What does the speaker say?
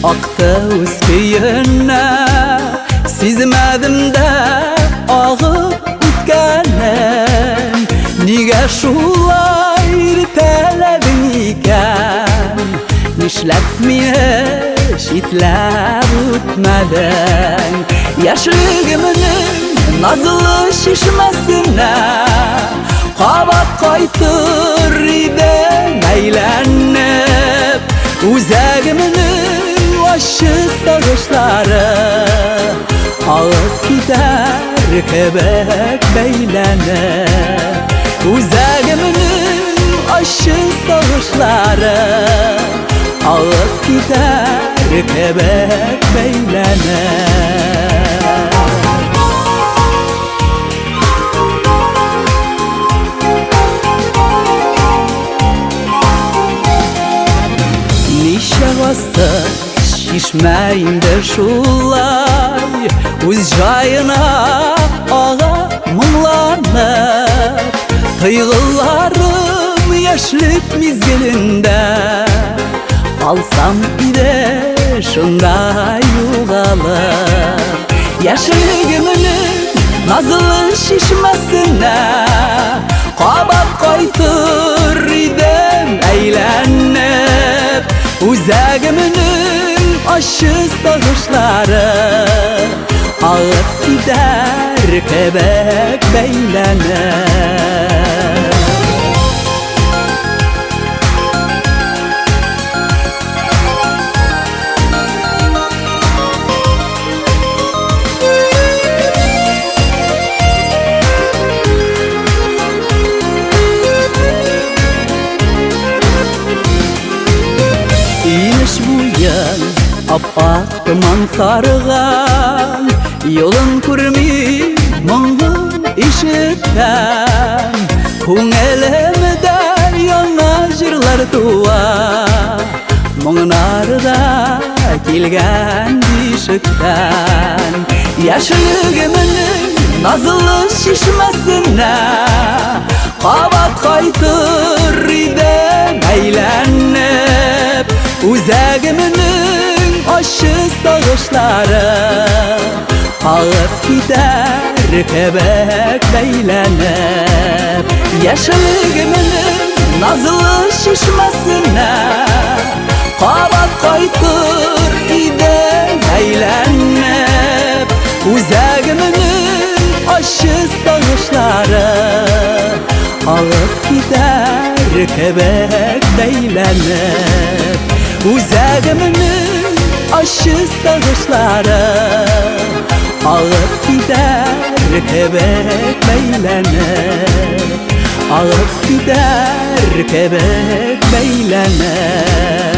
Aktı üsküyüne sizmedim de ağıp ütkenem. Niye şulay teledin iken Nişletmiş itler ütmeden. Yaşlığımının nazlı şişmesine Kabat kaytır idem eğlenip Uzağımının aşı sağışları Ağıp gider kebek beylenip Uzağımının aşı sağışları Ağıp gider kebek beylenip Nişavası şişmeyin de şulay Uz jayına ağa mumlanıp Kıygılarım yaşlık mizgilinde Alsam ide şunday yuğalıp Yaşlığımının nazlı şişmesine Kabat kaytır idem eğlenip Uzağımının aşı sağışları Ağıp gider kebek beylenip Apak duman sarıgan Yolun kurmi mıngın işitten Kungelimde yana jırlar tuva Mıngınarda kilgen dişikten Yaşlığımının nazlı şişmesine Kabat kaytır idem eğlenip Uzağımının aşı sağışları Ağıp gider kebek beylenip Yaşlığımının nazlı şişmesine Kabat kaytır idem eğlenip Uzağımının aşı sağışları Ağıp gider kebek beylenip Uzağımının aşı sağışları Ağıp gider kebek beylenip Ağıp gider kebek beylenip